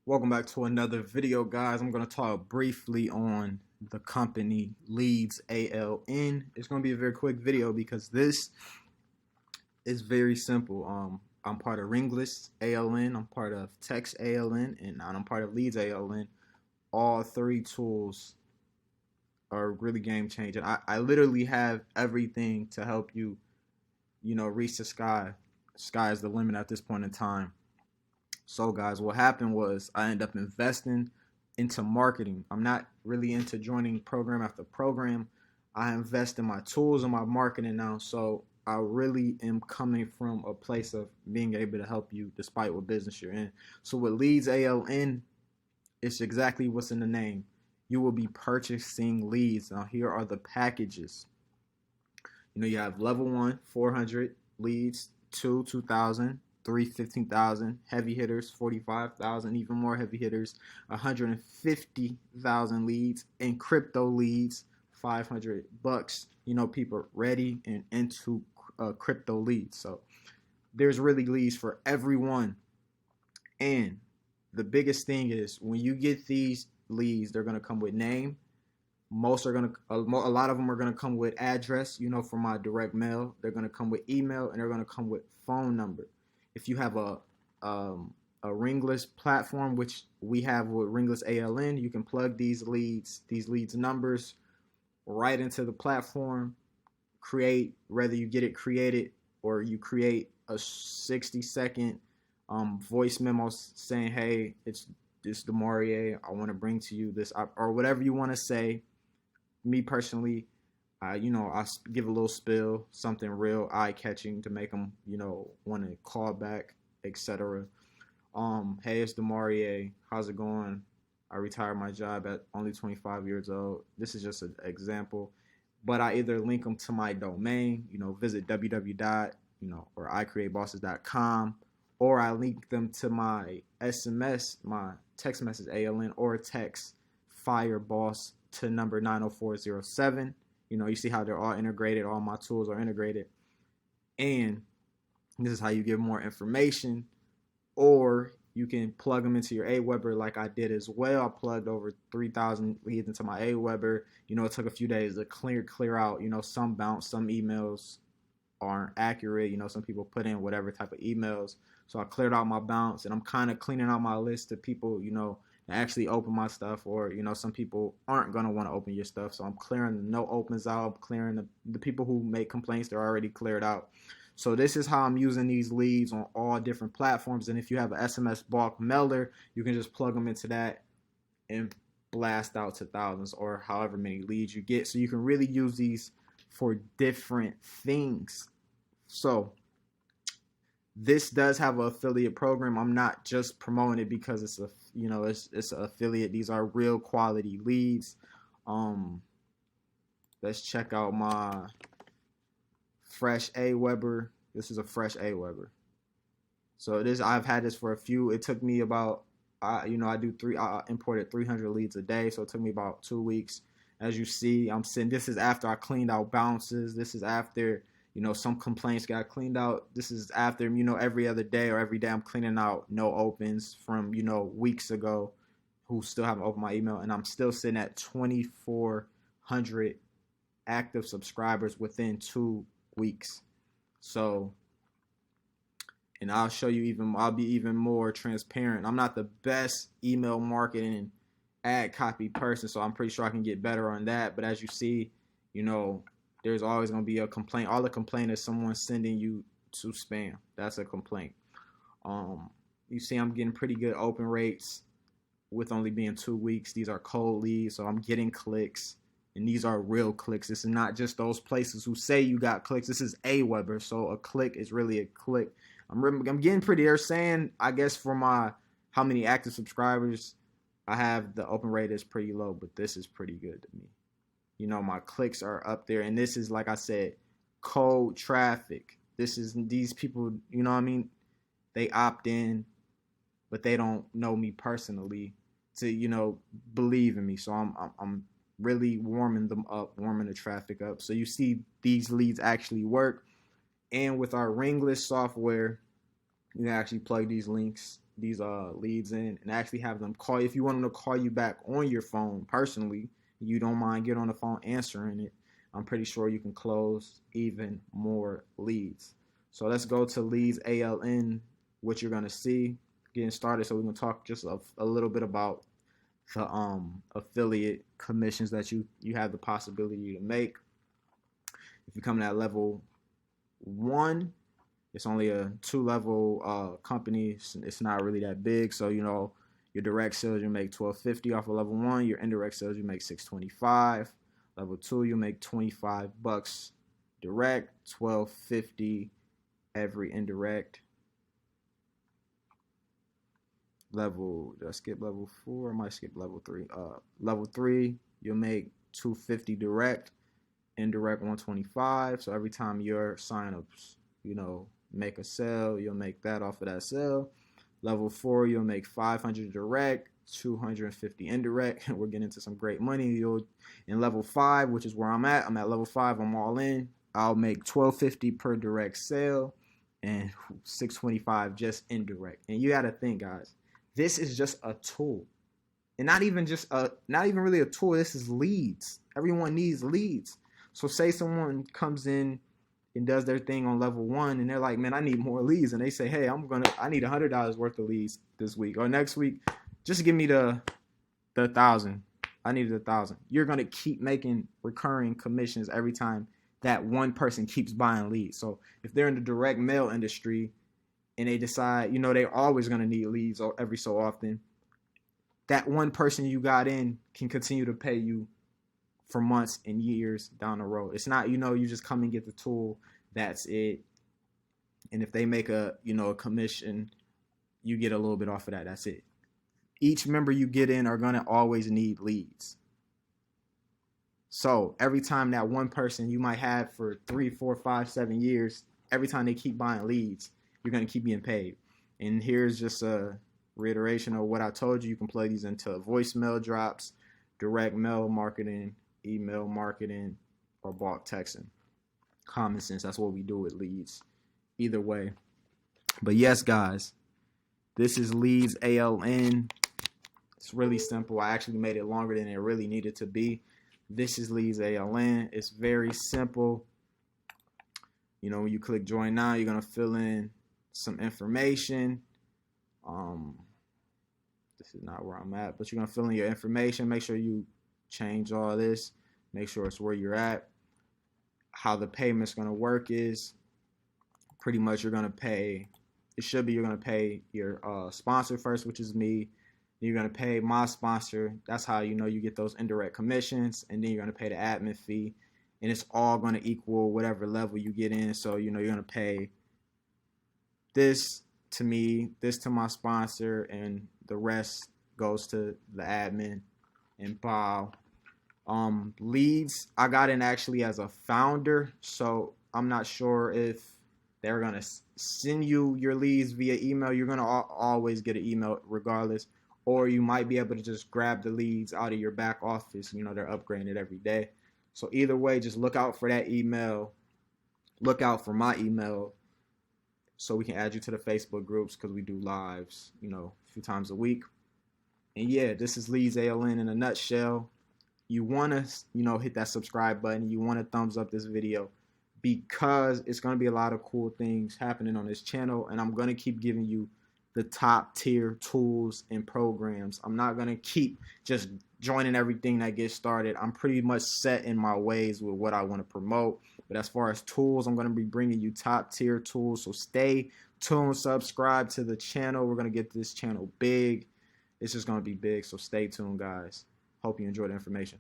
Welcome back to another video, guys. I'm going to talk briefly on the company Leads ALN. It's going to be a very quick video because this is very simple. I'm part of Ringlist ALN, I'm part of Text ALN, and I'm part of Leads ALN. All three tools are really game changing. I literally have everything to help you, reach the sky. Sky is the limit at this point in time. So guys, what happened was I ended up investing into marketing. I'm not really into joining program after program. I invest in my tools and my marketing now. So I really am coming from a place of being able to help you despite what business you're in. So with Leads ALN, it's exactly what's in the name. You will be purchasing leads. Now here are the packages. You have level 1, 400 leads, 2,000, 3, 15,000, heavy hitters, 45,000, even more heavy hitters, 150,000 leads, and crypto leads, $500. People ready and into crypto leads. So there's really leads for everyone. And the biggest thing is when you get these leads, they're going to come with name. Most are going to, a lot of them are going to come with address, for my direct mail. They're going to come with email, and they're going to come with phone number. If you have a Ringlist platform, which we have with Ringlist ALN, you can plug these leads numbers right into the platform, create, whether you get it created or you create a 60-second voice memo saying, hey, it's Demarie, I want to bring to you this, or whatever you want to say. Me personally, I give a little spill, something real eye-catching to make them, want to call back, etc. Hey, it's Demarie. How's it going? I retired my job at only 25 years old. This is just an example. But I either link them to my domain, visit www. Or icreatebosses.com, or I link them to my SMS, my text message ALN, or text Fireboss to number 90407. You see how they're all integrated. All my tools are integrated. And this is how you get more information. Or you can plug them into your AWeber like I did as well. I plugged over 3,000 leads into my AWeber. It took a few days to clear out. Some bounce, some emails aren't accurate. Some people put in whatever type of emails. So I cleared out my bounce, and I'm kind of cleaning out my list of people, that actually open my stuff, or, some people aren't going to want to open your stuff. So I'm clearing the no opens out. I'm clearing the people who make complaints. They're already cleared out. So this is how I'm using these leads on all different platforms. And if you have an SMS bulk mailer, you can just plug them into that and blast out to thousands or however many leads you get. So you can really use these for different things. So this does have an affiliate program. I'm not just promoting it because it's it's an affiliate. These are real quality leads. Let's check out my fresh AWeber. This is a fresh AWeber. So I've had this for a few. It took me about I imported 300 leads a day, so it took me about 2 weeks. As you see, I'm sitting. This is after I cleaned out bounces. This is after some complaints got cleaned out. This is after, every other day or every day I'm cleaning out no opens from, weeks ago who still haven't opened my email. And I'm still sitting at 2,400 active subscribers within 2 weeks. So, and I'll be even more transparent. I'm not the best email marketing and ad copy person, so I'm pretty sure I can get better on that. But as you see, there's always going to be a complaint. All the complaint is someone sending you to spam. That's a complaint. You see I'm getting pretty good open rates with only being 2 weeks. These are cold leads, so I'm getting clicks. And these are real clicks. This is not just those places who say you got clicks. This is AWeber, so a click is really a click. I'm getting pretty. They're saying, I guess, for how many active subscribers I have, the open rate is pretty low, but this is pretty good to me. My clicks are up there, and this is, like I said, cold traffic. These people, they opt in, but they don't know me personally to, believe in me. So I'm really warming them up, warming the traffic up. So you see these leads actually work. And with our Ringlist software, you can actually plug these links leads in and actually have them call you. If you want them to call you back on your phone personally, you don't mind get on the phone answering it, I'm pretty sure you can close even more leads. So let's go to leads ALN, what you're gonna see getting started. So we're gonna talk just a little bit about the affiliate commissions that you have the possibility to make. If you come at level 1, it's only a 2-level company. It's not really that big. So, you know, your direct sales, you make $12.50 off of level 1. Your indirect sales, you make $6.25. Level 2, you make $25 direct, $12.50 every indirect. Did I skip level 4? I might skip level 3. Level 3, you'll make $2.50 direct, indirect $1.25. So every time your signups, you know, make a sale, you'll make that off of that sale. Level 4, you'll make $500 direct, $250 indirect. We're getting into some great money. In level 5, which is where I'm at level 5, I'm all in. I'll make $12.50 per direct sale and $6.25 just indirect. And you got to think, guys, this is just a tool. And not even really a tool. This is leads. Everyone needs leads. So say someone comes in and does their thing on level 1 and they're like, man, I need more leads. And they say, hey, I need $100 worth of leads this week or next week. Just give me the 1,000. I needed 1,000. You're going to keep making recurring commissions every time that one person keeps buying leads. So if they're in the direct mail industry and they decide, you know, they're always going to need leads every so often, that one person you got in can continue to pay you for months and years down the road. It's not, you know, you just come and get the tool, that's it. And if they make a commission, you get a little bit off of that, that's it. Each member you get in are going to always need leads. So every time that one person you might have for 3, 4, 5, 7 years, every time they keep buying leads, you're going to keep getting paid. And here's just a reiteration of what I told you. You can plug these into voicemail drops, direct mail marketing, email marketing, or bulk texting. Common sense. That's what we do with leads. Either way. But yes, guys, this is leads ALN. It's really simple. I actually made it longer than it really needed to be. This is leads ALN. It's very simple. You know, when you click join now, you're going to fill in some information. This is not where I'm at, but you're going to fill in your information. Make sure you change all this. Make sure it's where you're at. How the payment's going to work is pretty much you're going to pay. You're going to pay your sponsor first, which is me. You're going to pay my sponsor. That's how you know you get those indirect commissions. And then you're going to pay the admin fee. And it's all going to equal whatever level you get in. So, you know, you're going to pay this to me, this to my sponsor, and the rest goes to the admin and Bob. Leads, I got in actually as a founder. So I'm not sure if they're going to send you your leads via email. You're going to always get an email regardless. Or you might be able to just grab the leads out of your back office. You know, they're upgrading it every day. So either way, just look out for that email. Look out for my email so we can add you to the Facebook groups because we do lives, you know, a few times a week. And yeah, this is Leads ALN in a nutshell. You want to, you know, hit that subscribe button. You want to thumbs up this video because it's going to be a lot of cool things happening on this channel. And I'm going to keep giving you the top tier tools and programs. I'm not going to keep just joining everything that gets started. I'm pretty much set in my ways with what I want to promote. But as far as tools, I'm going to be bringing you top tier tools. So stay tuned, subscribe to the channel. We're going to get this channel big. It's just going to be big. So stay tuned, guys. Hope you enjoyed the information.